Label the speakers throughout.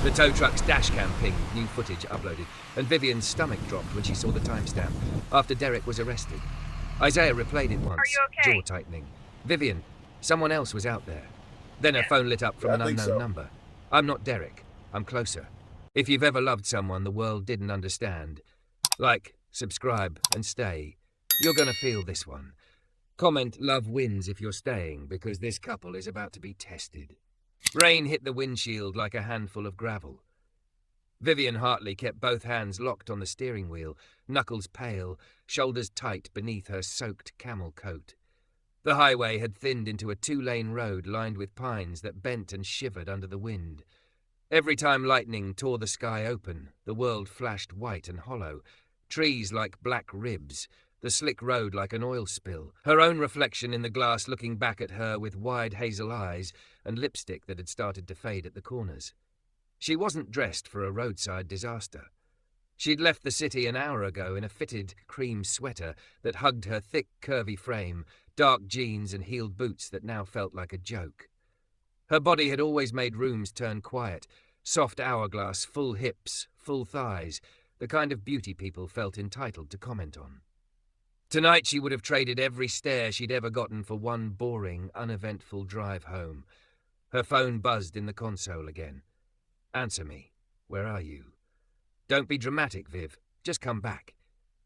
Speaker 1: The tow truck's dashcam pinged, new footage uploaded, and Vivian's stomach dropped when she saw the timestamp, after Derek was arrested. Isaiah replayed it once,
Speaker 2: Are you okay?
Speaker 1: jaw tightening. Vivian, someone else was out there. Then her phone lit up from an unknown number. I'm not Derek. I'm closer. If you've ever loved someone the world didn't understand, like, subscribe, and stay, you're gonna feel this one. Comment love wins if you're staying, because this couple is about to be tested. Rain hit the windshield like a handful of gravel. Vivian Hartley kept both hands locked on the steering wheel, knuckles pale, shoulders tight beneath her soaked camel coat. The highway had thinned into a two-lane road lined with pines that bent and shivered under the wind. Every time lightning tore the sky open, the world flashed white and hollow, trees like black ribs, the slick road like an oil spill, her own reflection in the glass looking back at her with wide hazel eyes and lipstick that had started to fade at the corners. She wasn't dressed for a roadside disaster. She'd left the city an hour ago in a fitted cream sweater that hugged her thick, curvy frame, dark jeans and heeled boots that now felt like a joke. Her body had always made rooms turn quiet, soft hourglass, full hips, full thighs, the kind of beauty people felt entitled to comment on. Tonight she would have traded every stare she'd ever gotten for one boring, uneventful drive home. Her phone buzzed in the console again. Answer me. Where are you? Don't be dramatic, Viv. Just come back.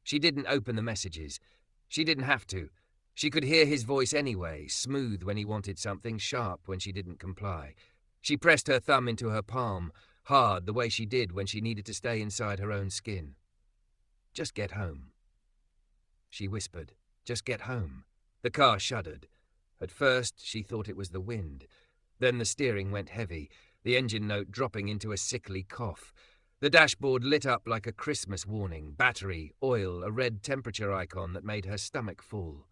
Speaker 1: She didn't open the messages. She didn't have to. She could hear his voice anyway, smooth when he wanted something, sharp when she didn't comply. She pressed her thumb into her palm, hard the way she did when she needed to stay inside her own skin. Just get home. She whispered, just get home. The car shuddered. At first, she thought it was the wind. Then the steering went heavy, the engine note dropping into a sickly cough. The dashboard lit up like a Christmas warning, battery, oil, a red temperature icon that made her stomach full.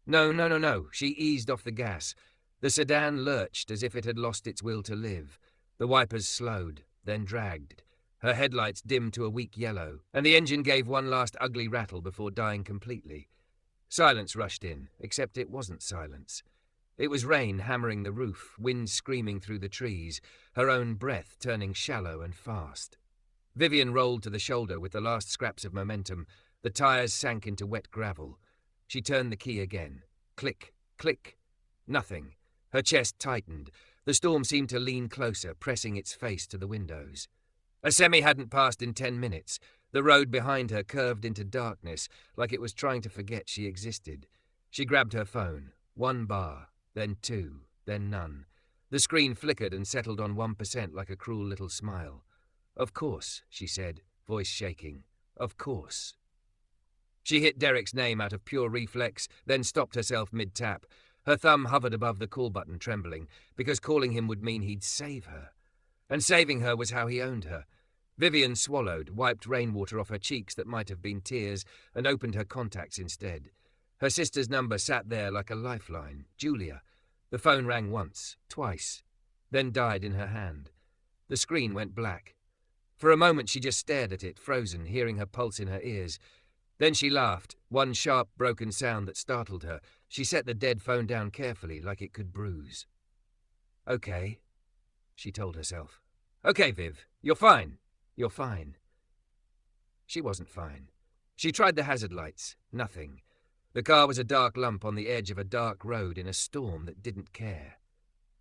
Speaker 1: No, she eased off the gas. The sedan lurched as if it had lost its will to live. The wipers slowed, then dragged. Her headlights dimmed to a weak yellow, and the engine gave one last ugly rattle before dying completely. Silence rushed in, except it wasn't silence. It was rain hammering the roof, wind screaming through the trees, her own breath turning shallow and fast. Vivian rolled to the shoulder with the last scraps of momentum. The tires sank into wet gravel. She turned the key again. Click, click. Nothing. Her chest tightened. The storm seemed to lean closer, pressing its face to the windows. A semi hadn't passed in 10 minutes. The road behind her curved into darkness, like it was trying to forget she existed. She grabbed her phone. 1 bar, then 2, then none. The screen flickered and settled on 1% like a cruel little smile. Of course, she said, voice shaking. Of course. She hit Derek's name out of pure reflex, then stopped herself mid-tap. Her thumb hovered above the call button, trembling, because calling him would mean he'd save her. And saving her was how he owned her. Vivian swallowed, wiped rainwater off her cheeks that might have been tears, and opened her contacts instead. Her sister's number sat there like a lifeline, Julia. The phone rang once, twice, then died in her hand. The screen went black. For a moment she just stared at it, frozen, hearing her pulse in her ears. Then she laughed, one sharp, broken sound that startled her. She set the dead phone down carefully, like it could bruise. Okay, she told herself. Okay, Viv, you're fine. You're fine. She wasn't fine. She tried the hazard lights. Nothing. The car was a dark lump on the edge of a dark road in a storm that didn't care.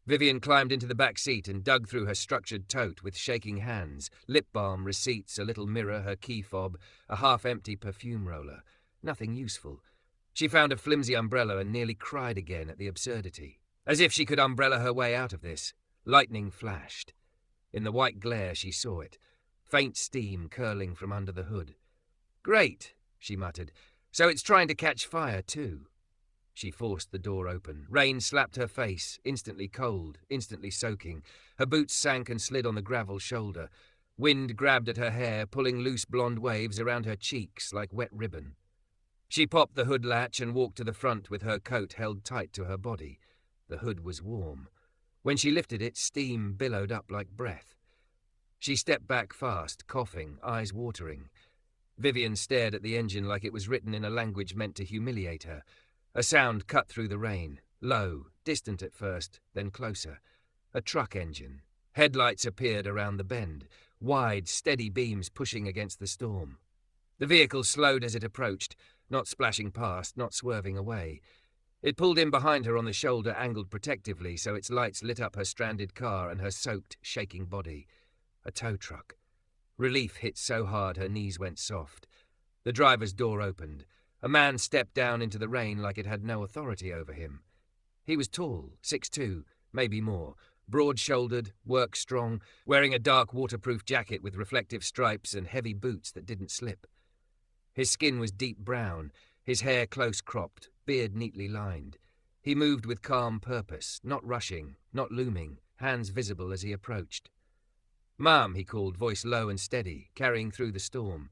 Speaker 1: Vivian climbed into the back seat and dug through her structured tote with shaking hands, lip balm, receipts, a little mirror, her key fob, a half-empty perfume roller. Nothing useful. She found a flimsy umbrella and nearly cried again at the absurdity. As if she could umbrella her way out of this. Lightning flashed. In the white glare she saw it. Faint steam curling from under the hood. Great, she muttered. So it's trying to catch fire too. She forced the door open. Rain slapped her face, instantly cold, instantly soaking. Her boots sank and slid on the gravel shoulder. Wind grabbed at her hair, pulling loose blonde waves around her cheeks like wet ribbon. She popped the hood latch and walked to the front with her coat held tight to her body. The hood was warm. When she lifted it, steam billowed up like breath. She stepped back fast, coughing, eyes watering. Vivian stared at the engine like it was written in a language meant to humiliate her. A sound cut through the rain, low, distant at first, then closer. A truck engine, Headlights appeared around the bend, wide, steady beams pushing against the storm. The vehicle slowed as it approached, not splashing past, not swerving away. It pulled in behind her on the shoulder, angled protectively, so its lights lit up her stranded car and her soaked, shaking body. A tow truck. Relief hit so hard her knees went soft. The driver's door opened. A man stepped down into the rain like it had no authority over him. He was tall, 6'2", maybe more, broad-shouldered, work-strong, wearing a dark waterproof jacket with reflective stripes and heavy boots that didn't slip. His skin was deep brown, his hair close-cropped, beard neatly lined. He moved with calm purpose, not rushing, not looming, hands visible as he approached. "Ma'am," he called, voice low and steady, carrying through the storm.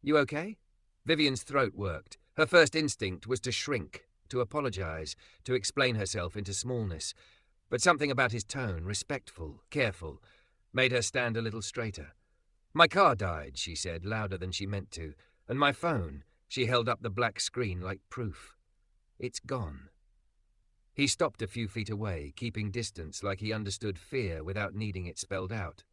Speaker 1: "You okay?" Vivian's throat worked. Her first instinct was to shrink, to apologize, to explain herself into smallness. But something about his tone, respectful, careful, made her stand a little straighter. "My car died," she said, louder than she meant to. "And my phone." She held up the black screen like proof. "It's gone." He stopped a few feet away, keeping distance like he understood fear without needing it spelled out.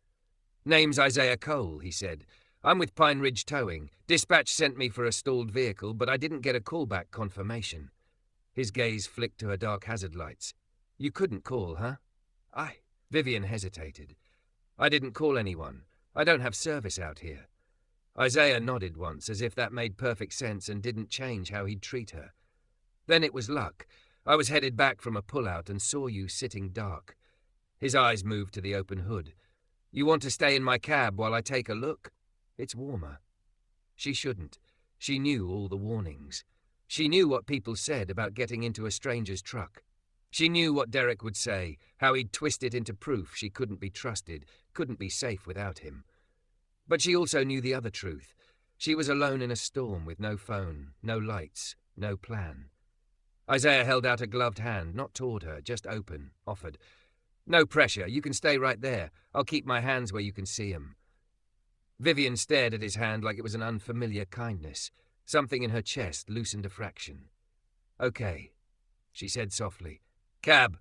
Speaker 1: "Name's Isaiah Cole," he said. "I'm with Pine Ridge Towing. Dispatch sent me for a stalled vehicle, but I didn't get a callback confirmation." His gaze flicked to her dark hazard lights. "You couldn't call, huh?" Vivian hesitated. "I didn't call anyone. I don't have service out here." Isaiah nodded once, as if that made perfect sense and didn't change how he'd treat her. "Then it was luck. I was headed back from a pullout and saw you sitting dark." His eyes moved to the open hood. "You want to stay in my cab while I take a look? It's warmer." She shouldn't. She knew all the warnings. She knew what people said about getting into a stranger's truck. She knew what Derek would say, how he'd twist it into proof she couldn't be trusted, couldn't be safe without him. But she also knew the other truth. She was alone in a storm with no phone, no lights, no plan. Isaiah held out a gloved hand, not toward her, just open, offered. "No pressure, you can stay right there. I'll keep my hands where you can see 'em." Vivian stared at his hand like it was an unfamiliar kindness. Something in her chest loosened a fraction. "Okay," she said softly. "Cab,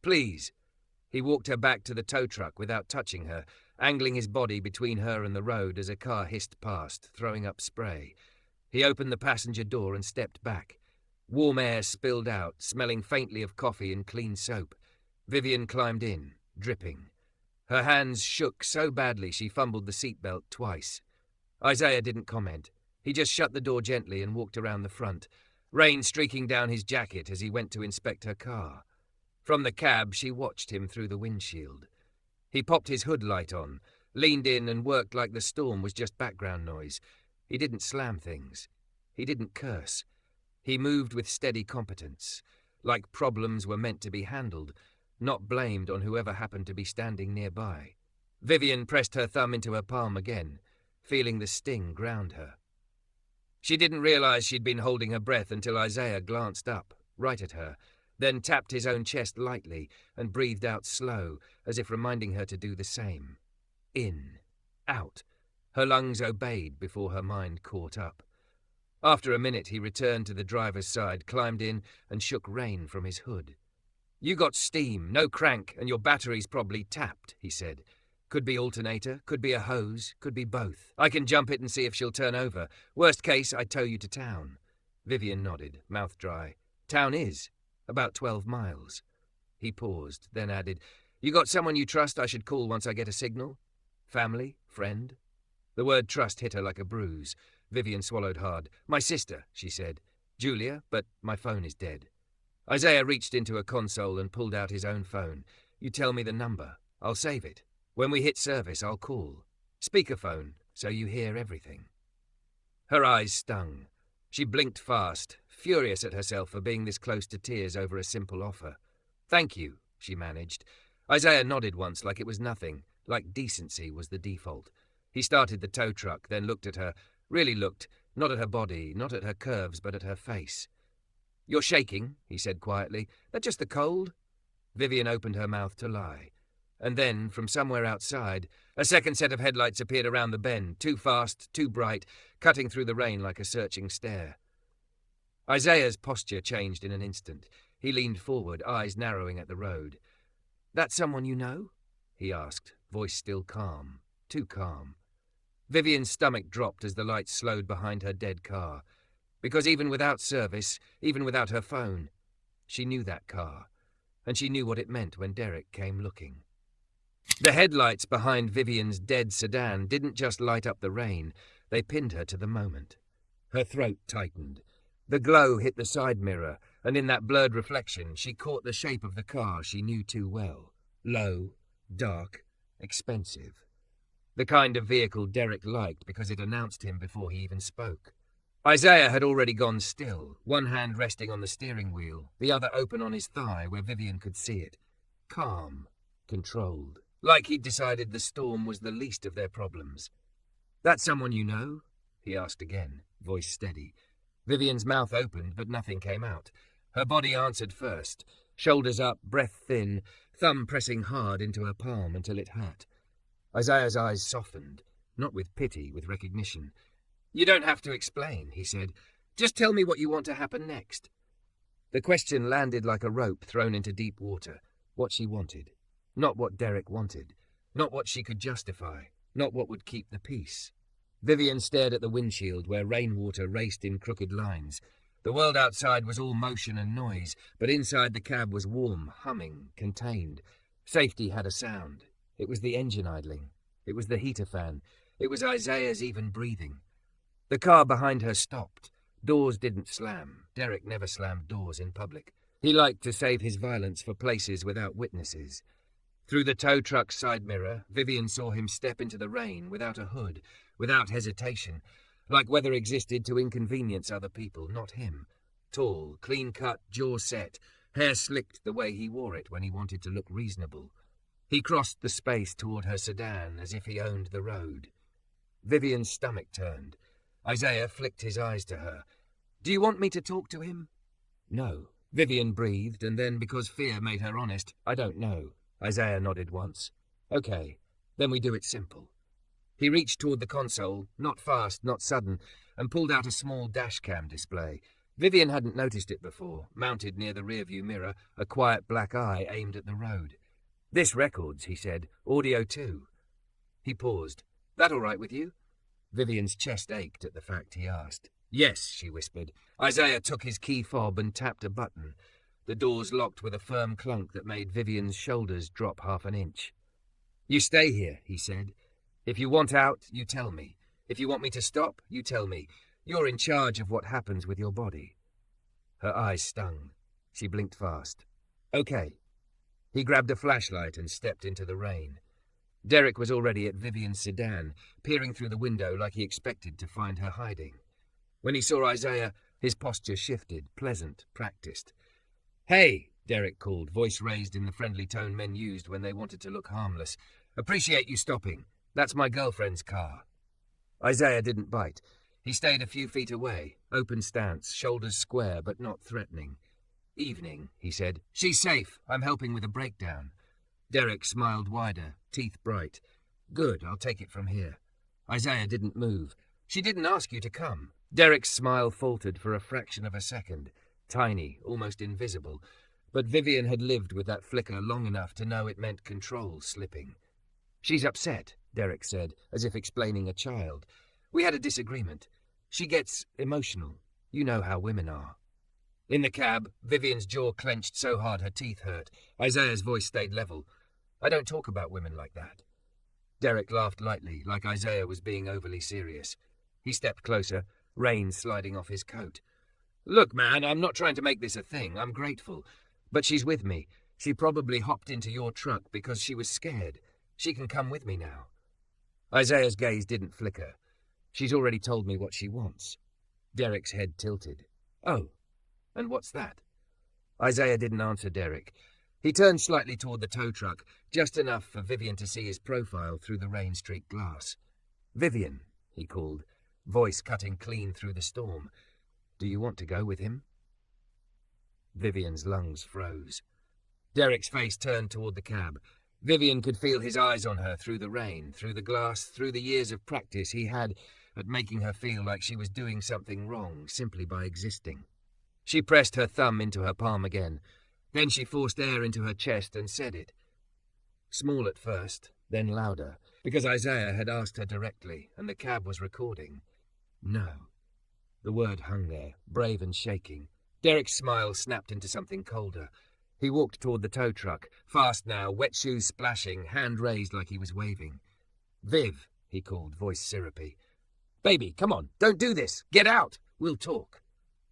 Speaker 1: please." He walked her back to the tow truck without touching her, angling his body between her and the road as a car hissed past, throwing up spray. He opened the passenger door and stepped back. Warm air spilled out, smelling faintly of coffee and clean soap. Vivian climbed in, dripping. Her hands shook so badly she fumbled the seatbelt twice. Isaiah didn't comment. He just shut the door gently and walked around the front, rain streaking down his jacket as he went to inspect her car. From the cab, she watched him through the windshield. He popped his hood light on, leaned in and worked like the storm was just background noise. He didn't slam things. He didn't curse. He moved with steady competence, like problems were meant to be handled, not blamed on whoever happened to be standing nearby. Vivian pressed her thumb into her palm again, feeling the sting ground her. She didn't realize she'd been holding her breath until Isaiah glanced up, right at her, then tapped his own chest lightly and breathed out slow, as if reminding her to do the same. In. Out. Her lungs obeyed before her mind caught up. After a minute, he returned to the driver's side, climbed in, and shook rain from his hood. "You got steam, no crank, and your battery's probably tapped," he said. "Could be alternator, could be a hose, could be both. I can jump it and see if she'll turn over. Worst case, I tow you to town." Vivian nodded, mouth dry. "Town is. About 12 miles. He paused, then added, "You got someone you trust I should call once I get a signal? Family? Friend?" The word trust hit her like a bruise. Vivian swallowed hard. "My sister," she said. "Julia, but my phone is dead." Isaiah reached into a console and pulled out his own phone. "You tell me the number. I'll save it. When we hit service, I'll call. Speakerphone, so you hear everything." Her eyes stung. She blinked fast, furious at herself for being this close to tears over a simple offer. "Thank you," she managed. Isaiah nodded once like it was nothing, like decency was the default. He started the tow truck, then looked at her, really looked, not at her body, not at her curves, but at her face. "You're shaking," he said quietly. "That just the cold?" Vivian opened her mouth to lie. And then, from somewhere outside, a second set of headlights appeared around the bend, too fast, too bright, cutting through the rain like a searching stare. Isaiah's posture changed in an instant. He leaned forward, eyes narrowing at the road. "That's someone you know?" he asked, voice still calm, too calm. Vivian's stomach dropped as the lights slowed behind her dead car. Because even without service, even without her phone, she knew that car, and she knew what it meant when Derek came looking. The headlights behind Vivian's dead sedan didn't just light up the rain, they pinned her to the moment. Her throat tightened. The glow hit the side mirror, and in that blurred reflection she caught the shape of the car she knew too well. Low, dark, expensive. The kind of vehicle Derek liked because it announced him before he even spoke. Isaiah had already gone still, one hand resting on the steering wheel, the other open on his thigh where Vivian could see it. Calm, controlled, like he'd decided the storm was the least of their problems. "That someone you know?" he asked again, voice steady. Vivian's mouth opened, but nothing came out. Her body answered first, shoulders up, breath thin, thumb pressing hard into her palm until it hurt. Isaiah's eyes softened, not with pity, with recognition. "You don't have to explain," he said. "Just tell me what you want to happen next." The question landed like a rope thrown into deep water. What she wanted. Not what Derek wanted. Not what she could justify. Not what would keep the peace. Vivian stared at the windshield where rainwater raced in crooked lines. The world outside was all motion and noise, but inside the cab was warm, humming, contained. Safety had a sound. It was the engine idling. It was the heater fan. It was Isaiah's even breathing. The car behind her stopped. Doors didn't slam. Derek never slammed doors in public. He liked to save his violence for places without witnesses. Through the tow truck's side mirror, Vivian saw him step into the rain without a hood, without hesitation, like weather existed to inconvenience other people, not him. Tall, clean-cut, jaw set, hair slicked the way he wore it when he wanted to look reasonable. He crossed the space toward her sedan as if he owned the road. Vivian's stomach turned. Isaiah flicked his eyes to her. "Do you want me to talk to him?" "No." Vivian breathed, and then, because fear made her honest, "I don't know." Isaiah nodded once. "Okay, then we do it simple." He reached toward the console, not fast, not sudden, and pulled out a small dashcam display. Vivian hadn't noticed it before, mounted near the rearview mirror, a quiet black eye aimed at the road. "This records," he said. "Audio too." He paused. "That all right with you?" Vivian's chest ached at the fact he asked. "Yes," she whispered. Isaiah took his key fob and tapped a button. The doors locked with a firm clunk that made Vivian's shoulders drop half an inch. "You stay here," he said. "If you want out, you tell me. If you want me to stop, you tell me. You're in charge of what happens with your body." Her eyes stung. She blinked fast. "Okay." He grabbed a flashlight and stepped into the rain. Derek was already at Vivian's sedan, peering through the window like he expected to find her hiding. When he saw Isaiah, his posture shifted, pleasant, practiced. "Hey," Derek called, voice raised in the friendly tone men used when they wanted to look harmless. "Appreciate you stopping. That's my girlfriend's car." Isaiah didn't bite. He stayed a few feet away, open stance, shoulders square but not threatening. "Evening," he said. "She's safe. I'm helping with a breakdown." Derek smiled wider, teeth bright. "Good, I'll take it from here." Isaiah didn't move. "She didn't ask you to come." Derek's smile faltered for a fraction of a second, tiny, almost invisible, but Vivian had lived with that flicker long enough to know it meant control slipping. "She's upset," Derek said, as if explaining a child. "We had a disagreement. She gets emotional. You know how women are." In the cab, Vivian's jaw clenched so hard her teeth hurt. Isaiah's voice stayed level. "I don't talk about women like that." Derek laughed lightly, like Isaiah was being overly serious. He stepped closer, rain sliding off his coat. "Look, man, I'm not trying to make this a thing. I'm grateful. But she's with me. She probably hopped into your truck because she was scared. She can come with me now." Isaiah's gaze didn't flicker. "She's already told me what she wants." Derek's head tilted. "Oh, and what's that?" Isaiah didn't answer Derek. He turned slightly toward the tow truck, just enough for Vivian to see his profile through the rain-streaked glass. "Vivian," he called, voice cutting clean through the storm. "Do you want to go with him?" Vivian's lungs froze. Derek's face turned toward the cab. Vivian could feel his eyes on her through the rain, through the glass, through the years of practice he had at making her feel like she was doing something wrong simply by existing. She pressed her thumb into her palm again. Then she forced air into her chest and said it. Small at first, then louder, because Isaiah had asked her directly, and the cab was recording. No. The word hung there, brave and shaking. Derek's smile snapped into something colder. He walked toward the tow truck, fast now, wet shoes splashing, hand raised like he was waving. "Viv," he called, voice syrupy. "Baby, come on, don't do this. Get out. We'll talk."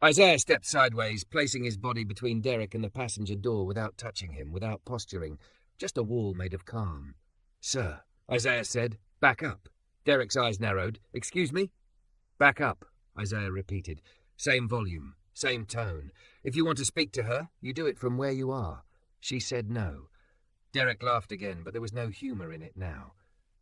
Speaker 1: Isaiah stepped sideways, placing his body between Derek and the passenger door without touching him, without posturing, just a wall made of calm. "Sir," Isaiah said, "back up." Derek's eyes narrowed. "Excuse me?" "Back up," Isaiah repeated. Same volume, same tone. "If you want to speak to her, you do it from where you are." She said no. Derek laughed again, but there was no humour in it now.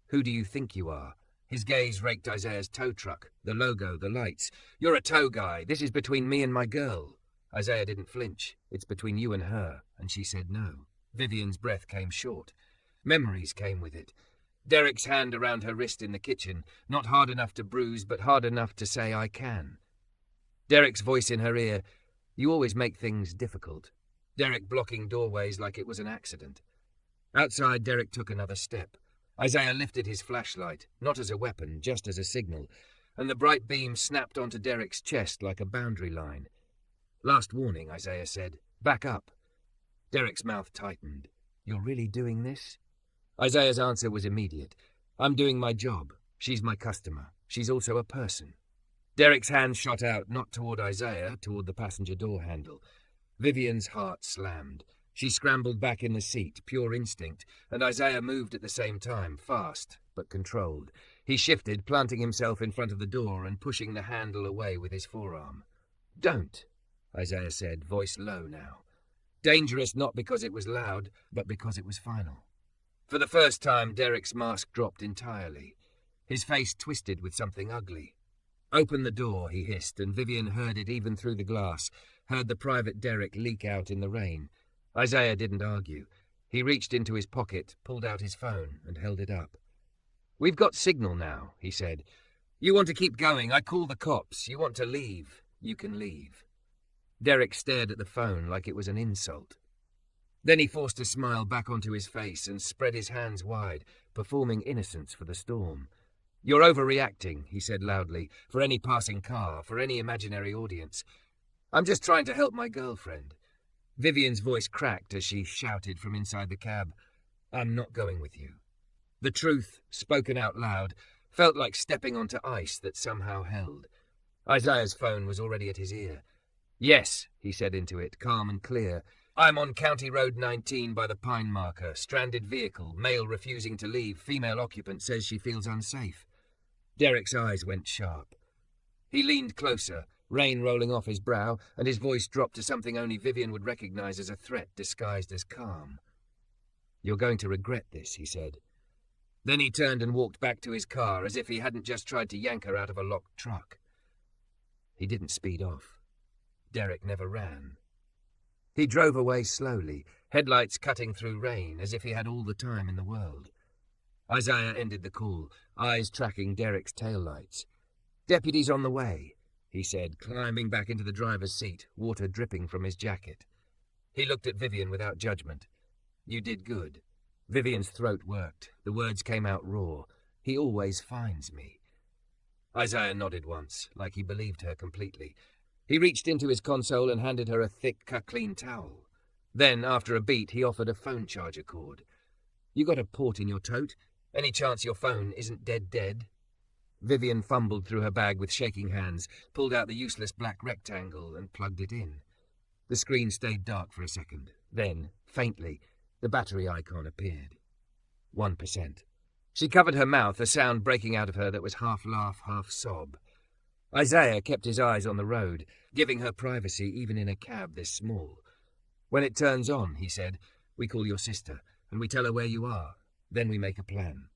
Speaker 1: "Who do you think you are?" His gaze raked Isaiah's tow truck, the logo, the lights. "You're a tow guy. This is between me and my girl." Isaiah didn't flinch. "It's between you and her," and she said no. Vivian's breath came short. Memories came with it. Derek's hand around her wrist in the kitchen, not hard enough to bruise, but hard enough to say, "I can." Derek's voice in her ear, "You always make things difficult." Derek blocking doorways like it was an accident. Outside, Derek took another step. Isaiah lifted his flashlight, not as a weapon, just as a signal, and the bright beam snapped onto Derek's chest like a boundary line. "Last warning," Isaiah said. "Back up." Derek's mouth tightened. "You're really doing this?" Isaiah's answer was immediate. "I'm doing my job. She's my customer. She's also a person." Derek's hand shot out, not toward Isaiah, toward the passenger door handle. Vivian's heart slammed. She scrambled back in the seat, pure instinct, and Isaiah moved at the same time, fast, but controlled. He shifted, planting himself in front of the door and pushing the handle away with his forearm. "Don't," Isaiah said, voice low now. Dangerous not because it was loud, but because it was final. For the first time, Derek's mask dropped entirely. His face twisted with something ugly. "Open the door," he hissed, and Vivian heard it even through the glass, heard the private Derek leak out in the rain. Isaiah didn't argue. He reached into his pocket, pulled out his phone, and held it up. "We've got signal now," he said. "You want to keep going, I call the cops. You want to leave, you can leave." Derek stared at the phone like it was an insult. Then he forced a smile back onto his face and spread his hands wide, performing innocence for the storm. "You're overreacting," he said loudly, "for any passing car, for any imaginary audience. I'm just trying to help my girlfriend." Vivian's voice cracked as she shouted from inside the cab, "I'm not going with you." The truth, spoken out loud, felt like stepping onto ice that somehow held. Isaiah's phone was already at his ear. "Yes," he said into it, calm and clear. "I'm on County Road 19 by the Pine Marker. Stranded vehicle, male refusing to leave. Female occupant says she feels unsafe." Derek's eyes went sharp. He leaned closer, rain rolling off his brow, and his voice dropped to something only Vivian would recognize as a threat disguised as calm. "You're going to regret this," he said. Then he turned and walked back to his car as if he hadn't just tried to yank her out of a locked truck. He didn't speed off. Derek never ran. He drove away slowly, headlights cutting through rain, as if he had all the time in the world. Isaiah ended the call, eyes tracking Derek's taillights. "Deputies on the way," he said, climbing back into the driver's seat, water dripping from his jacket. He looked at Vivian without judgment. "You did good." Vivian's throat worked. The words came out raw. "He always finds me." Isaiah nodded once, like he believed her completely. He reached into his console and handed her a thick, clean towel. Then, after a beat, he offered a phone charger cord. "You got a port in your tote? Any chance your phone isn't dead?" Vivian fumbled through her bag with shaking hands, pulled out the useless black rectangle and plugged it in. The screen stayed dark for a second. Then, faintly, the battery icon appeared. 1%. She covered her mouth, a sound breaking out of her that was half laugh, half sob. Isaiah kept his eyes on the road, giving her privacy even in a cab this small. "When it turns on," he said, "we call your sister, and we tell her where you are. Then we make a plan."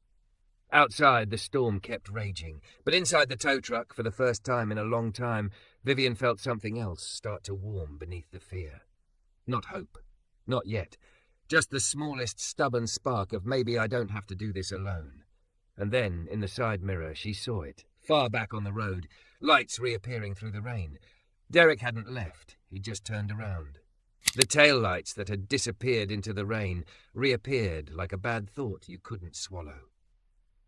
Speaker 1: Outside, the storm kept raging, but inside the tow truck, for the first time in a long time, Vivian felt something else start to warm beneath the fear. Not hope. Not yet. Just the smallest stubborn spark of maybe I don't have to do this alone. And then, in the side mirror, she saw it, far back on the road, lights reappearing through the rain. Derek hadn't left. He'd just turned around. The taillights that had disappeared into the rain reappeared like a bad thought you couldn't swallow.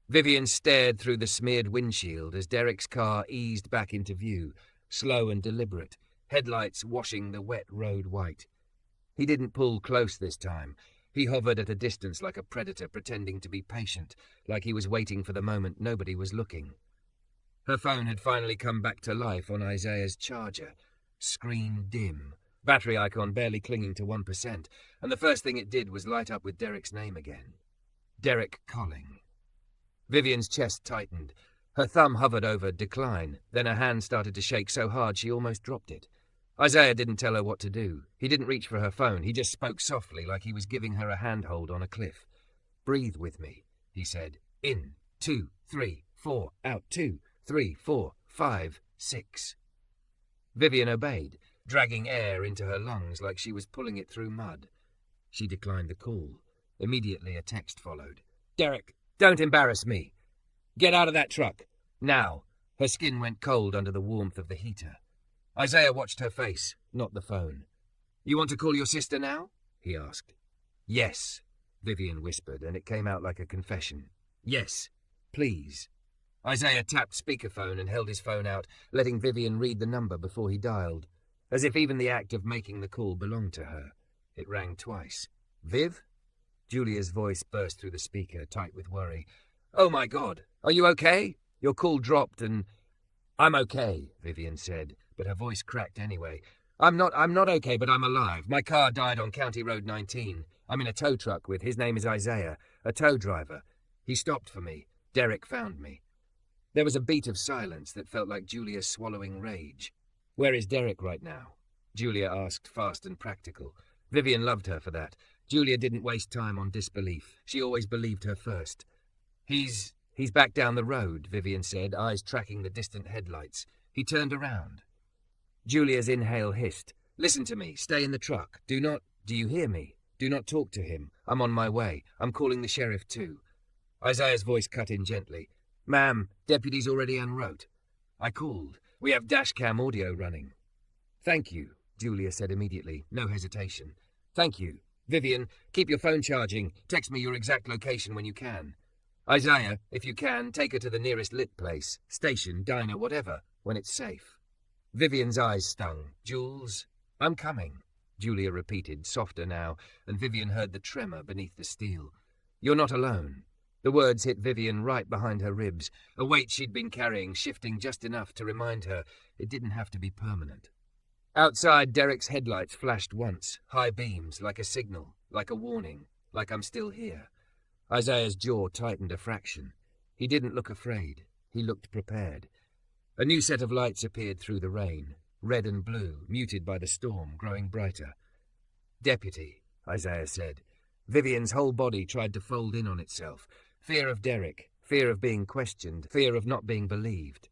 Speaker 1: Vivian stared through the smeared windshield as Derek's car eased back into view, slow and deliberate, headlights washing the wet road white. He didn't pull close this time. He hovered at a distance like a predator, pretending to be patient, like he was waiting for the moment nobody was looking. Her phone had finally come back to life on Isaiah's charger. Screen dim, battery icon barely clinging to 1%, and the first thing it did was light up with Derek's name again. Derek Colling. Vivian's chest tightened. Her thumb hovered over decline, then her hand started to shake so hard she almost dropped it. Isaiah didn't tell her what to do. He didn't reach for her phone. He just spoke softly, like he was giving her a handhold on a cliff. "Breathe with me," he said. "In, 2, 3, 4, out, 2, 3, 4, 5, 6. Vivian obeyed, dragging air into her lungs like she was pulling it through mud. She declined the call. Immediately a text followed. "Derek, don't embarrass me. Get out of that truck. Now." Her skin went cold under the warmth of the heater. Isaiah watched her face, not the phone. "You want to call your sister now?" he asked. "Yes," Vivian whispered, and it came out like a confession. "Yes, please." Isaiah tapped speakerphone and held his phone out, letting Vivian read the number before he dialed, as if even the act of making the call belonged to her. It rang twice. "Viv?" Julia's voice burst through the speaker, tight with worry. "Oh my God, are you okay? Your call dropped and—" "I'm okay," Vivian said, but her voice cracked anyway. I'm not okay, but I'm alive. My car died on County Road 19. I'm in a tow truck with, his name is Isaiah, a tow driver. He stopped for me. Derek found me." There was a beat of silence that felt like Julia swallowing rage. "Where is Derek right now?" Julia asked, fast and practical. Vivian loved her for that. Julia didn't waste time on disbelief. She always believed her first. He's back down the road," Vivian said, eyes tracking the distant headlights. He turned around. Julia's inhale hissed. "Listen to me. Stay in the truck. Do you hear me? Do not talk to him. I'm on my way. I'm calling the sheriff too." Isaiah's voice cut in gently. "Ma'am, deputy's already en route. I called. We have dashcam audio running." "Thank you," Julia said immediately, no hesitation. "Thank you. Vivian, keep your phone charging. Text me your exact location when you can. Isaiah, if you can, take her to the nearest lit place, station, diner, whatever, when it's safe." Vivian's eyes stung. "Jules, I'm coming," Julia repeated, softer now, and Vivian heard the tremor beneath the steel. "You're not alone." The words hit Vivian right behind her ribs, a weight she'd been carrying shifting just enough to remind her it didn't have to be permanent. Outside, Derek's headlights flashed once, high beams, like a signal, like a warning, like I'm still here. Isaiah's jaw tightened a fraction. He didn't look afraid. He looked prepared. A new set of lights appeared through the rain, red and blue, muted by the storm, growing brighter. "Deputy," Isaiah said. Vivian's whole body tried to fold in on itself. Fear of Derek, fear of being questioned, fear of not being believed.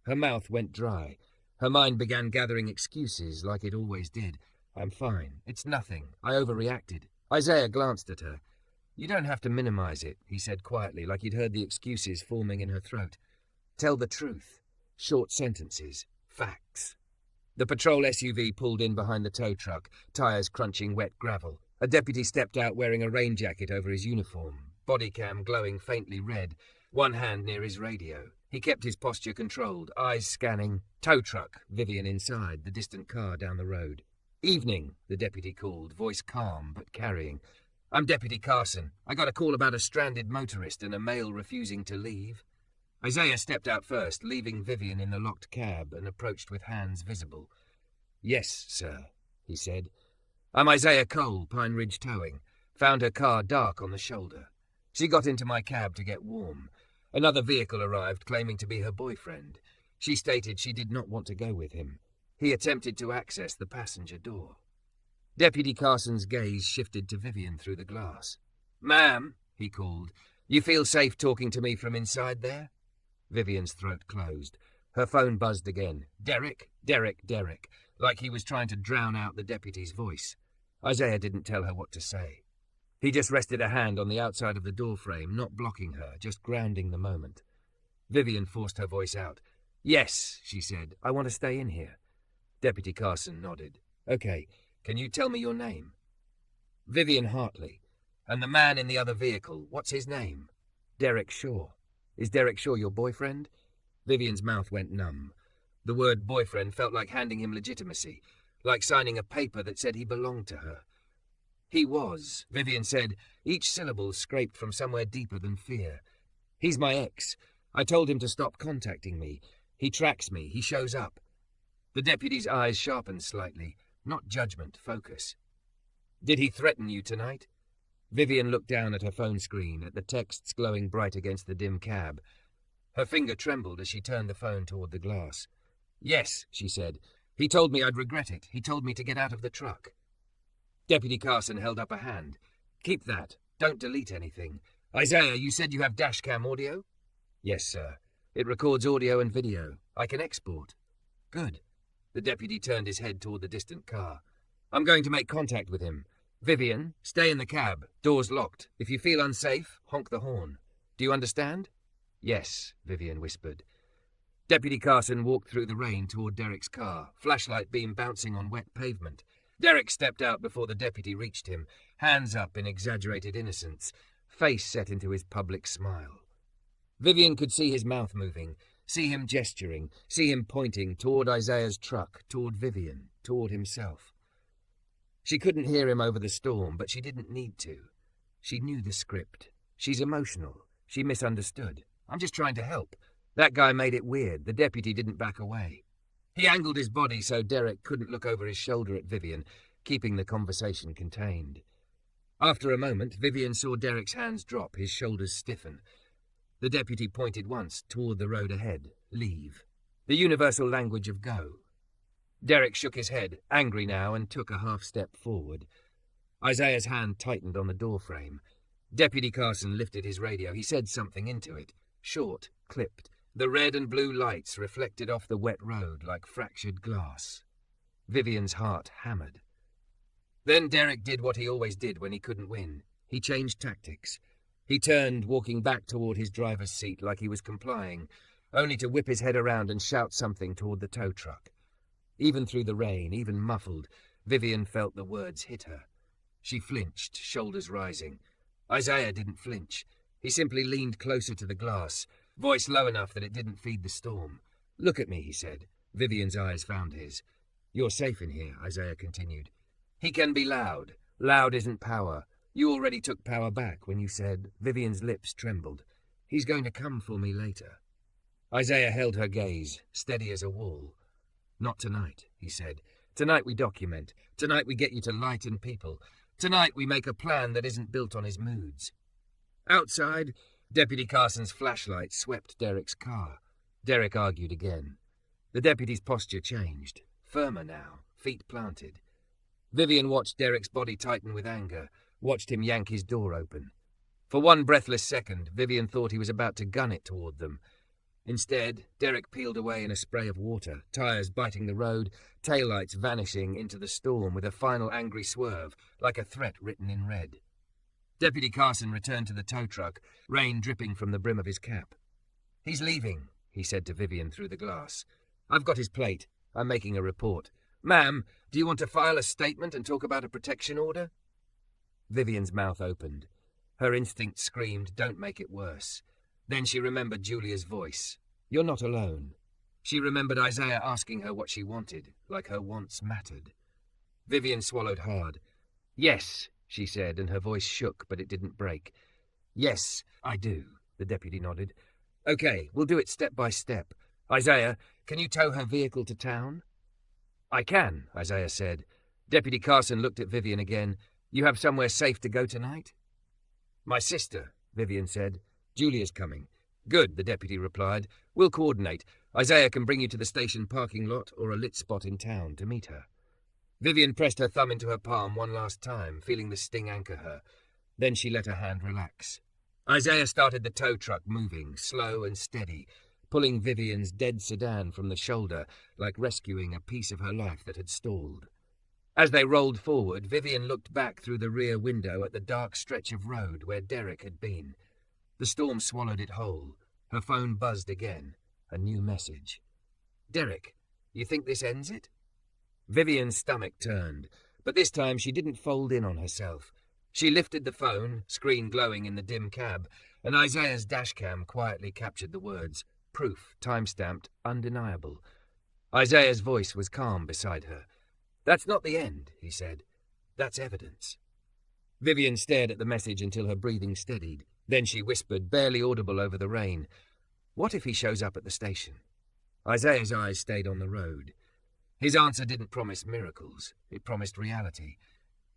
Speaker 1: Her mouth went dry. Her mind began gathering excuses like it always did. "I'm fine. It's nothing. I overreacted." Isaiah glanced at her. "You don't have to minimize it," he said quietly, like he'd heard the excuses forming in her throat. "Tell the truth. Short sentences. Facts." The patrol SUV pulled in behind the tow truck, tires crunching wet gravel. A deputy stepped out wearing a rain jacket over his uniform, body cam glowing faintly red, one hand near his radio. He kept his posture controlled, eyes scanning. Tow truck, Vivian inside, the distant car down the road. "Evening," the deputy called, voice calm but carrying. "I'm Deputy Carson. I got a call about a stranded motorist and a male refusing to leave." Isaiah stepped out first, leaving Vivian in the locked cab, and approached with hands visible. "Yes, sir," he said. "I'm Isaiah Cole, Pine Ridge Towing. Found her car dark on the shoulder. She got into my cab to get warm. Another vehicle arrived, claiming to be her boyfriend. She stated she did not want to go with him. He attempted to access the passenger door." Deputy Carson's gaze shifted to Vivian through the glass. "Ma'am," he called, "you feel safe talking to me from inside there?" Vivian's throat closed. Her phone buzzed again. Derek, Derek, Derek, like he was trying to drown out the deputy's voice. Isaiah didn't tell her what to say. He just rested a hand on the outside of the doorframe, not blocking her, just grounding the moment. Vivian forced her voice out. "Yes," she said, "I want to stay in here." Deputy Carson nodded. "Okay, Can you tell me your name? Vivian Hartley. And the man in the other vehicle, what's his name? Derek Shaw. Is Derek Shaw your boyfriend? Vivian's mouth went numb. The word boyfriend felt like handing him legitimacy, like signing a paper that said he belonged to her. He was, Vivian said, each syllable scraped from somewhere deeper than fear. He's my ex. I told him to stop contacting me. He tracks me. He shows up. The deputy's eyes sharpened slightly. Not judgment, focus. Did he threaten you tonight? Vivian looked down at her phone screen, at the texts glowing bright against the dim cab. Her finger trembled as she turned the phone toward the glass. Yes, she said. He told me I'd regret it. He told me to get out of the truck. Deputy Carson held up a hand. Keep that. Don't delete anything. Isaiah, you said you have dashcam audio? Yes, sir. It records audio and video. I can export. Good. The deputy turned his head toward the distant car. I'm going to make contact with him. Vivian, stay in the cab. Door's locked. If you feel unsafe, honk the horn. Do you understand? Yes, Vivian whispered. Deputy Carson walked through the rain toward Derek's car, flashlight beam bouncing on wet pavement. Derek stepped out before the deputy reached him, hands up in exaggerated innocence, face set into his public smile. Vivian could see his mouth moving, see him gesturing, see him pointing toward Isaiah's truck, toward Vivian, toward himself. She couldn't hear him over the storm, but she didn't need to. She knew the script. She's emotional. She misunderstood. I'm just trying to help. That guy made it weird. The deputy didn't back away. He angled his body so Derek couldn't look over his shoulder at Vivian, keeping the conversation contained. After a moment, Vivian saw Derek's hands drop, his shoulders stiffen. The deputy pointed once toward the road ahead. Leave. The universal language of go. Derek shook his head, angry now, and took a half-step forward. Isaiah's hand tightened on the doorframe. Deputy Carson lifted his radio. He said something into it. Short, clipped. The red and blue lights reflected off the wet road like fractured glass. Vivian's heart hammered. Then Derek did what he always did when he couldn't win. He changed tactics. He turned, walking back toward his driver's seat like he was complying, only to whip his head around and shout something toward the tow truck. Even through the rain, even muffled, Vivian felt the words hit her. She flinched, shoulders rising. Isaiah didn't flinch. He simply leaned closer to the glass, voice low enough that it didn't feed the storm. Look at me, he said. Vivian's eyes found his. You're safe in here, Isaiah continued. He can be loud. Loud isn't power. You already took power back when you said. Vivian's lips trembled. He's going to come for me later. Isaiah held her gaze, steady as a wall. Not tonight, he said. Tonight we document. Tonight we get you to lighten people. Tonight we make a plan that isn't built on his moods. Outside, Deputy Carson's flashlight swept Derek's car. Derek argued again. The deputy's posture changed. Firmer now, feet planted. Vivian watched Derek's body tighten with anger, watched him yank his door open. For one breathless second, Vivian thought he was about to gun it toward them. Instead, Derek peeled away in a spray of water, tires biting the road, taillights vanishing into the storm with a final angry swerve, like a threat written in red. Deputy Carson returned to the tow truck, rain dripping from the brim of his cap. He's leaving, he said to Vivian through the glass. I've got his plate. I'm making a report. Ma'am, do you want to file a statement and talk about a protection order? Vivian's mouth opened. Her instinct screamed, don't make it worse. Then she remembered Julia's voice. You're not alone. She remembered Isaiah asking her what she wanted, like her wants mattered. Vivian swallowed hard. Yes, she said, and her voice shook, but it didn't break. Yes, I do, the deputy nodded. Okay, we'll do it step by step. Isaiah, can you tow her vehicle to town? I can, Isaiah said. Deputy Carson looked at Vivian again. You have somewhere safe to go tonight? My sister, Vivian said. Julia's coming. Good, the deputy replied. We'll coordinate. Isaiah can bring you to the station parking lot or a lit spot in town to meet her. Vivian pressed her thumb into her palm one last time, feeling the sting anchor her. Then she let her hand relax. Isaiah started the tow truck moving, slow and steady, pulling Vivian's dead sedan from the shoulder, like rescuing a piece of her life that had stalled. As they rolled forward, Vivian looked back through the rear window at the dark stretch of road where Derek had been. The storm swallowed it whole. Her phone buzzed again. A new message. Derek, you think this ends it? Vivian's stomach turned, But this time she didn't fold in on herself. She lifted the phone, screen glowing in the dim cab, and Isaiah's dashcam quietly captured the words, proof, time-stamped, undeniable. Isaiah's voice was calm beside her. "That's not the end," he said. "That's evidence." Vivian stared at the message until her breathing steadied. Then she whispered, barely audible over the rain, "What if he shows up at the station?" Isaiah's eyes stayed on the road. His answer didn't promise miracles. It promised reality.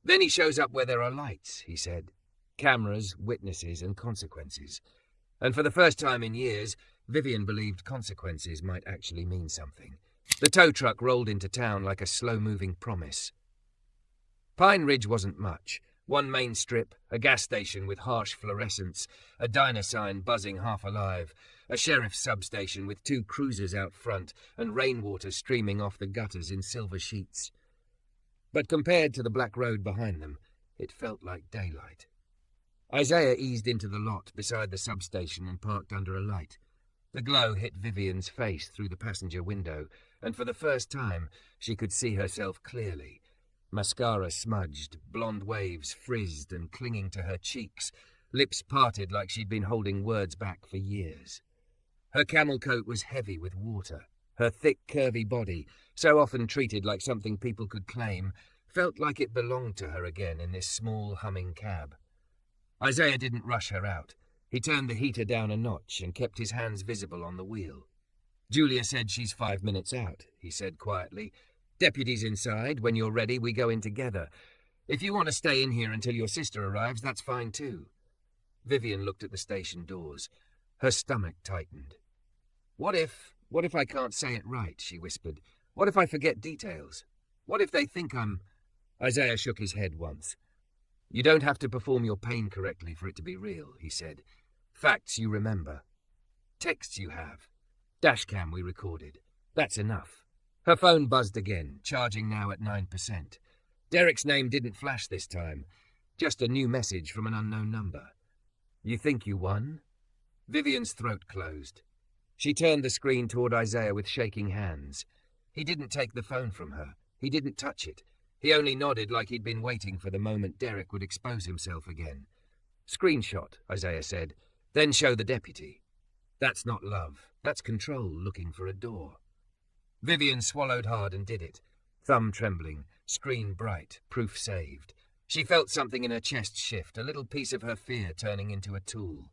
Speaker 1: "Then he shows up where there are lights," he said. "Cameras, witnesses, and consequences." And for the first time in years, Vivian believed consequences might actually mean something. The tow truck rolled into town like a slow-moving promise. Pine Ridge wasn't much. One main strip, a gas station with harsh fluorescence, a diner sign buzzing half alive, a sheriff's substation with 2 cruisers out front and rainwater streaming off the gutters in silver sheets. But compared to the black road behind them, it felt like daylight. Isaiah eased into the lot beside the substation and parked under a light. The glow hit Vivian's face through the passenger window, and for the first time she could see herself clearly. Mascara smudged, blonde waves frizzed and clinging to her cheeks, lips parted like she'd been holding words back for years. Her camel coat was heavy with water. Her thick, curvy body, so often treated like something people could claim, felt like it belonged to her again in this small, humming cab. Isaiah didn't rush her out. He turned the heater down a notch and kept his hands visible on the wheel. "Julia said she's 5 minutes out," he said quietly. "Deputy's inside. When you're ready, we go in together. If you want to stay in here until your sister arrives, that's fine too." Vivian looked at the station doors. Her stomach tightened. What if I can't say it right?" she whispered. "What if I forget details? What if they think I'm—" Isaiah shook his head once. "You don't have to perform your pain correctly for it to be real," he said. "Facts you remember. Texts you have. Dashcam we recorded. That's enough." Her phone buzzed again, charging now at 9%. Derek's name didn't flash this time. Just a new message from an unknown number. "You think you won?" Vivian's throat closed. She turned the screen toward Isaiah with shaking hands. He didn't take the phone from her. He didn't touch it. He only nodded like he'd been waiting for the moment Derek would expose himself again. "Screenshot," Isaiah said. "Then show the deputy." "That's not love. That's control looking for a door." Vivian swallowed hard and did it. Thumb trembling, screen bright, proof saved. She felt something in her chest shift, a little piece of her fear turning into a tool.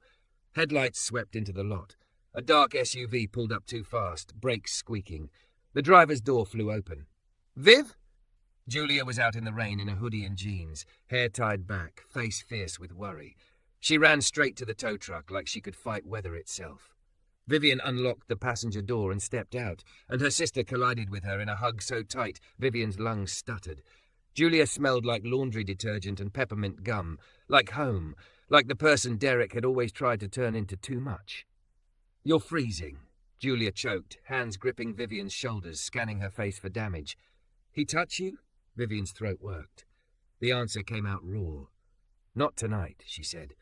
Speaker 1: Headlights swept into the lot. A dark SUV pulled up too fast, brakes squeaking. The driver's door flew open. "Viv?" Julia was out in the rain in a hoodie and jeans, hair tied back, face fierce with worry. She ran straight to the tow truck like she could fight weather itself. Vivian unlocked the passenger door and stepped out, and her sister collided with her in a hug so tight Vivian's lungs stuttered. Julia smelled like laundry detergent and peppermint gum, like home, like the person Derek had always tried to turn into too much. "You're freezing," Julia choked, hands gripping Vivian's shoulders, scanning her face for damage. "He touch you?" Vivian's throat worked. The answer came out raw. "Not tonight," she said.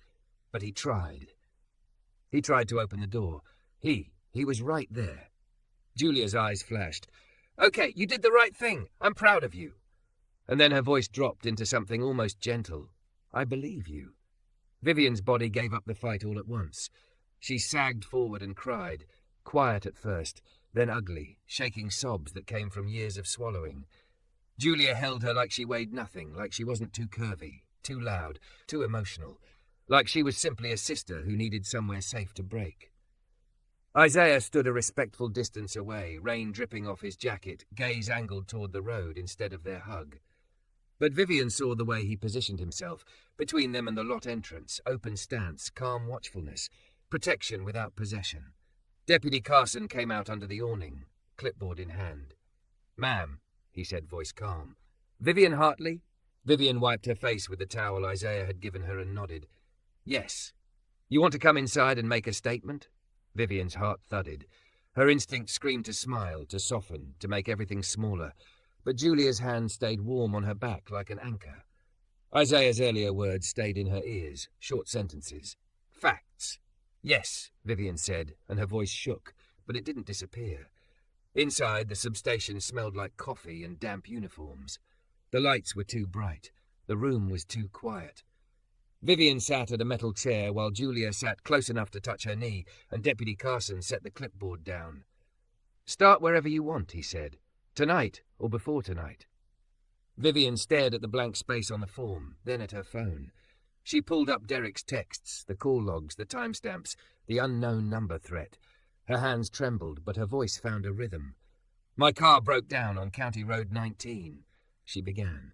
Speaker 1: "But he tried." He tried to open the door. He was right there. Julia's eyes flashed. "Okay, you did the right thing. I'm proud of you." And then her voice dropped into something almost gentle. "I believe you." Vivian's body gave up the fight all at once. She sagged forward and cried, quiet at first, then ugly, shaking sobs that came from years of swallowing. Julia held her like she weighed nothing, like she wasn't too curvy, too loud, too emotional, like she was simply a sister who needed somewhere safe to break. Isaiah stood a respectful distance away, rain dripping off his jacket, gaze angled toward the road instead of their hug. But Vivian saw the way he positioned himself, between them and the lot entrance, open stance, calm watchfulness, protection without possession. Deputy Carson came out under the awning, clipboard in hand. "Ma'am," he said, voice calm. "Vivian Hartley?" Vivian wiped her face with the towel Isaiah had given her and nodded. "Yes. You want to come inside and make a statement?" Vivian's heart thudded. Her instinct screamed to smile, to soften, to make everything smaller. But Julia's hand stayed warm on her back like an anchor. Isaiah's earlier words stayed in her ears, short sentences. "Facts." "Yes," Vivian said, and her voice shook, but it didn't disappear. Inside, the substation smelled like coffee and damp uniforms. The lights were too bright. The room was too quiet. Vivian sat at a metal chair while Julia sat close enough to touch her knee, and Deputy Carson set the clipboard down. "Start wherever you want," he said. "Tonight or before tonight." Vivian stared at the blank space on the form, then at her phone. She pulled up Derek's texts, the call logs, the timestamps, the unknown number threat. Her hands trembled, but her voice found a rhythm. "My car broke down on County Road 19, she began.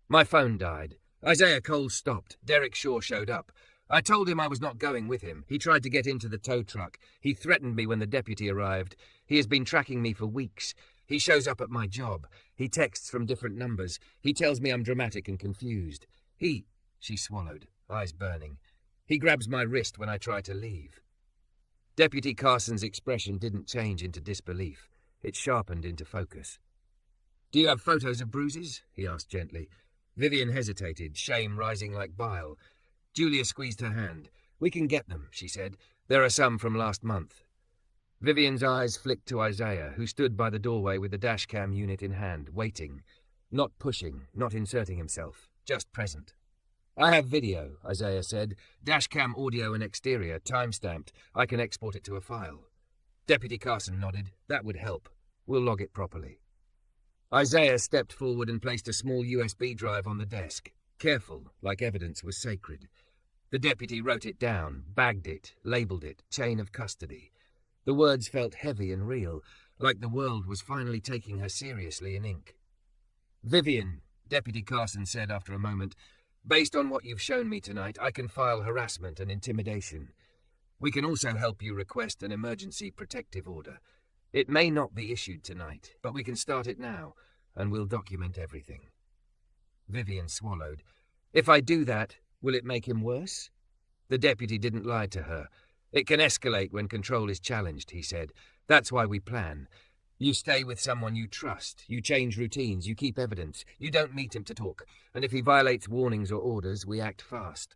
Speaker 1: "My phone died. Isaiah Cole stopped. Derek Shaw showed up. I told him I was not going with him. He tried to get into the tow truck. He threatened me when the deputy arrived. He has been tracking me for weeks. He shows up at my job. He texts from different numbers. He tells me I'm dramatic and confused. She swallowed, eyes burning. He grabs my wrist when I try to leave." Deputy Carson's expression didn't change into disbelief. It sharpened into focus. "Do you have photos of bruises?" he asked gently. Vivian hesitated, shame rising like bile. Julia squeezed her hand. "We can get them," she said. "There are some from last month." Vivian's eyes flicked to Isaiah, who stood by the doorway with the dashcam unit in hand, waiting. Not pushing, not inserting himself, just present. "I have video," Isaiah said. "Dashcam audio and exterior, time-stamped. I can export it to a file." Deputy Carson nodded. "That would help. We'll log it properly." Isaiah stepped forward and placed a small USB drive on the desk. Careful, like evidence was sacred. The deputy wrote it down, bagged it, labelled it, chain of custody. The words felt heavy and real, like the world was finally taking her seriously in ink. "Vivian," Deputy Carson said after a moment, "based on what you've shown me tonight, I can file harassment and intimidation. We can also help you request an emergency protective order. It may not be issued tonight, but we can start it now, and we'll document everything." Vivian swallowed. "If I do that, will it make him worse?" The deputy didn't lie to her. "It can escalate when control is challenged," he said. "That's why we plan. You stay with someone you trust. You change routines. You keep evidence. You don't meet him to talk. And if he violates warnings or orders, we act fast."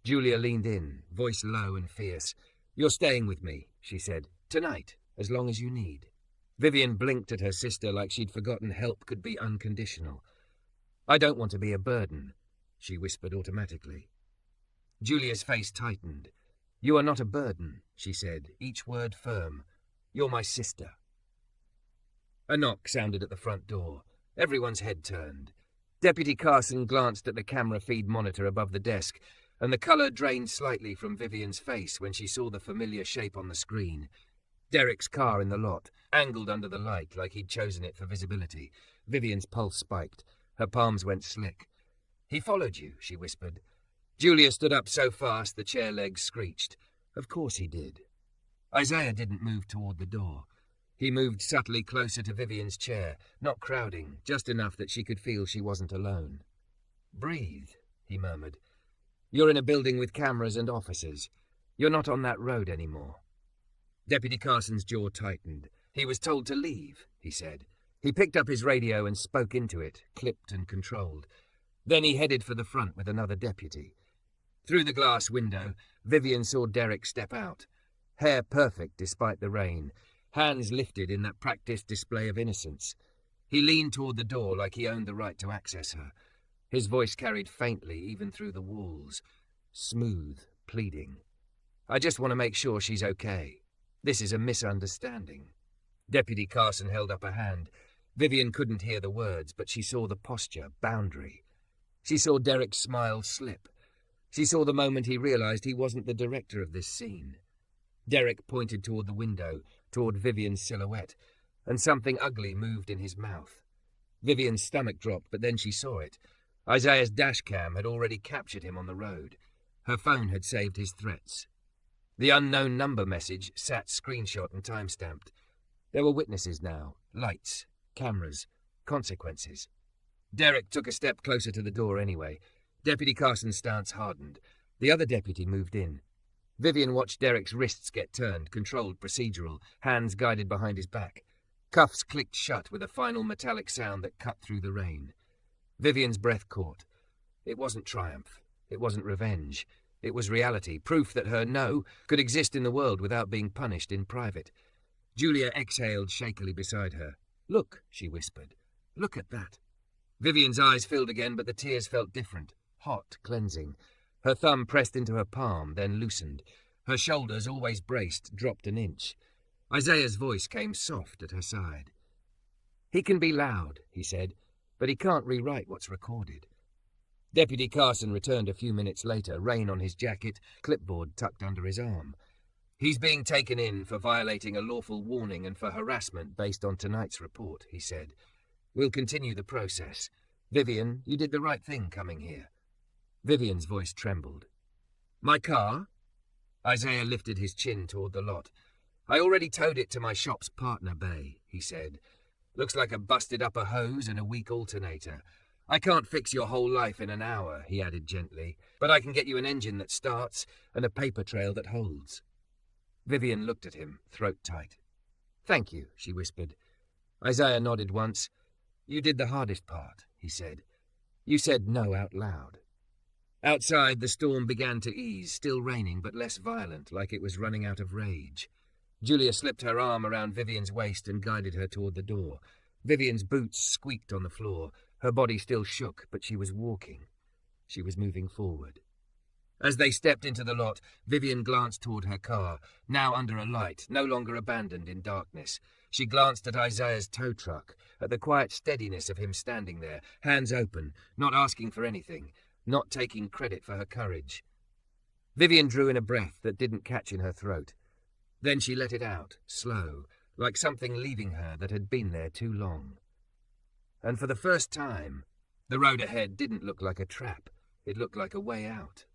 Speaker 1: Julia leaned in, voice low and fierce. "You're staying with me," she said. "Tonight, as long as you need." Vivian blinked at her sister like she'd forgotten help could be unconditional. "I don't want to be a burden," she whispered automatically. Julia's face tightened. "You are not a burden," she said, each word firm. "You're my sister." A knock sounded at the front door. Everyone's head turned. Deputy Carson glanced at the camera feed monitor above the desk, and the colour drained slightly from Vivian's face when she saw the familiar shape on the screen. Derek's car in the lot, angled under the light like he'd chosen it for visibility. Vivian's pulse spiked. Her palms went slick. "He followed you," she whispered. Julia stood up so fast the chair legs screeched. Of course he did. Isaiah didn't move toward the door. He moved subtly closer to Vivian's chair, not crowding, just enough that she could feel she wasn't alone. "Breathe," he murmured. "You're in a building with cameras and officers. You're not on that road anymore." Deputy Carson's jaw tightened. "He was told to leave," he said. He picked up his radio and spoke into it, clipped and controlled. Then he headed for the front with another deputy. Through the glass window, Vivian saw Derek step out. Hair perfect despite the rain, hands lifted in that practiced display of innocence. He leaned toward the door like he owned the right to access her. His voice carried faintly even through the walls. Smooth, pleading. "I just want to make sure she's okay. This is a misunderstanding." Deputy Carson held up a hand. Vivian couldn't hear the words, but she saw the posture, boundary. She saw Derek's smile slip. She saw the moment he realized he wasn't the director of this scene. Derek pointed toward the window, toward Vivian's silhouette, and something ugly moved in his mouth. Vivian's stomach dropped, but then she saw it. Isaiah's dashcam had already captured him on the road. Her phone had saved his threats. The unknown number message sat screenshot and time-stamped. There were witnesses now, lights, cameras, consequences. Derek took a step closer to the door anyway. Deputy Carson's stance hardened. The other deputy moved in. Vivian watched Derek's wrists get turned, controlled, procedural, hands guided behind his back. Cuffs clicked shut with a final metallic sound that cut through the rain. Vivian's breath caught. It wasn't triumph. It wasn't revenge. It was reality, proof that her no could exist in the world without being punished in private. Julia exhaled shakily beside her. "Look," she whispered. "Look at that." Vivian's eyes filled again, but the tears felt different, hot, cleansing. Her thumb pressed into her palm, then loosened. Her shoulders, always braced, dropped an inch. Isaiah's voice came soft at her side. "He can be loud," he said, "but he can't rewrite what's recorded." Deputy Carson returned a few minutes later, rain on his jacket, clipboard tucked under his arm. "He's being taken in for violating a lawful warning and for harassment based on tonight's report," he said. "We'll continue the process. Vivian, you did the right thing coming here." Vivian's voice trembled. "My car?" Isaiah lifted his chin toward the lot. "I already towed it to my shop's partner bay," he said. "Looks like a busted upper hose and a weak alternator. I can't fix your whole life in an hour," he added gently, "but I can get you an engine that starts and a paper trail that holds." Vivian looked at him, throat tight. "Thank you," she whispered. Isaiah nodded once. "You did the hardest part," he said. "You said no out loud." Outside, the storm began to ease, still raining, but less violent, like it was running out of rage. Julia slipped her arm around Vivian's waist and guided her toward the door. Vivian's boots squeaked on the floor. Her body still shook, but she was walking. She was moving forward. As they stepped into the lot, Vivian glanced toward her car, now under a light, no longer abandoned in darkness. She glanced at Isaiah's tow truck, at the quiet steadiness of him standing there, hands open, not asking for anything, not taking credit for her courage. Vivian drew in a breath that didn't catch in her throat. Then she let it out, slow, like something leaving her that had been there too long. And for the first time, the road ahead didn't look like a trap. It looked like a way out.